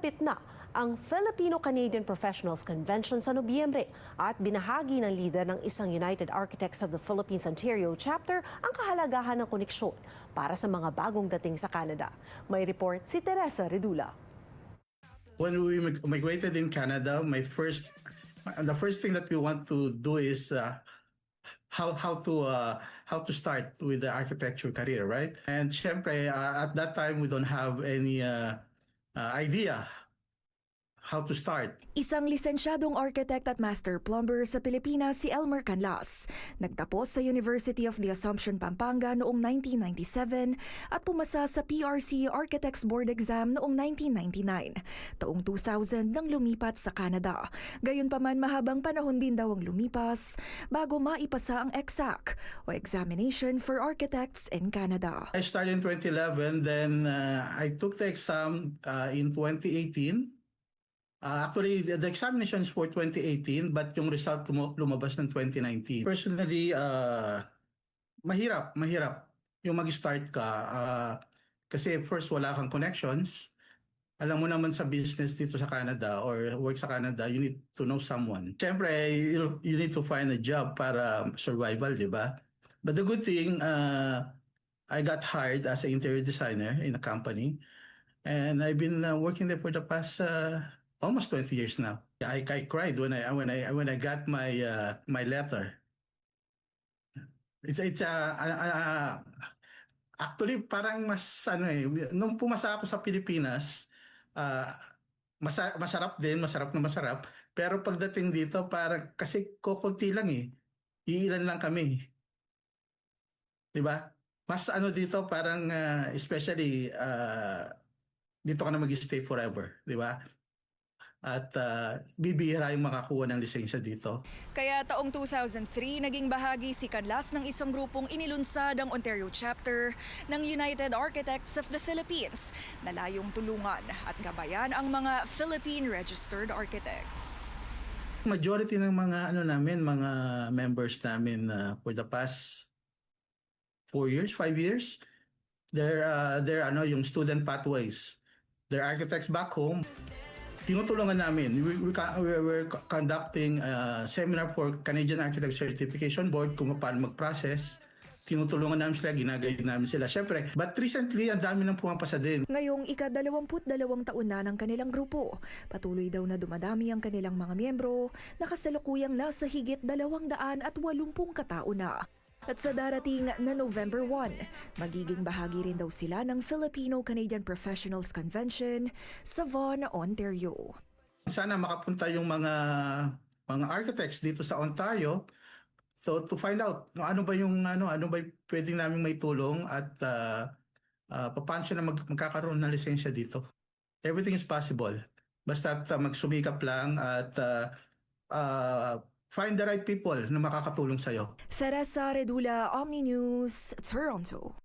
Malapit na ang Filipino-Canadian Professionals Convention sa Nobyembre at binahagi ng lider ng isang United Architects of the Philippines Ontario chapter ang kahalagahan ng koneksyon para sa mga bagong dating sa Canada. May report si Teresa Redula. When we migrated in Canada, the first thing that we want to do is how to start with the architecture career, right? And syempre, at that time we don't have any idea how to start. Isang lisensyadong architect at master plumber sa Pilipinas si Elmer Canlas. Nagtapos sa University of the Assumption, Pampanga noong 1997 at pumasa sa PRC Architects Board Exam noong 1999. Taong 2000 nang lumipat sa Canada. Gayunpaman mahabang panahon din daw ang lumipas bago maipasa ang EXAC o Examination for Architects in Canada. I started in 2011, then I took the exam in 2018. Actually, the examination is for 2018, but yung result lumabas ng 2019. Personally, mahirap yung mag-start ka. Kasi first, wala kang connections. Alam mo naman sa business dito sa Canada or work sa Canada, you need to know someone. Siyempre, you need to find a job para survival, di ba? But the good thing, I got hired as an interior designer in a company. And I've been working there for the past almost 20 years now. I cried when I got my letter. It's actually parang mas nung pumasa ako sa Pilipinas, masarap na masarap, pero pagdating dito parang kasi kokonti lang iilan lang kami. 'Di ba? Mas dito parang especially dito ka na mag-stay forever, 'di ba? At bibihira yung makakuha ng lisensya dito. Kaya taong 2003, naging bahagi si Canlas ng isang grupong inilunsad ang Ontario chapter ng United Architects of the Philippines na layong tulungan at gabayan ang mga Philippine Registered Architects. Majority ng mga mga members namin for the past 4 years, 5 years, they're yung student pathways. They're architects back home. Tinutulungan namin. We're conducting a seminar for Canadian Architect Certification Board kung paano mag-process. Tinutulungan namin sila, ginagayad namin sila. Siyempre, but recently, ang dami nang pumapasa din. Ngayong ika-22 taon na ng kanilang grupo, patuloy daw na dumadami ang kanilang mga miyembro na kasalukuyang nasa higit 280 katao na. At sa darating na November 1, magiging bahagi rin daw sila ng Filipino-Canadian Professionals Convention sa Vaughan, Ontario. Sana makapunta yung mga architects dito sa Ontario to find out ano ba pwedeng namin may tulong at paano sila magkakaroon ng lisensya dito. Everything is possible. Basta magsumikap lang at find the right people na makakatulong sa'yo. Teresa Redula, Omni News, Toronto.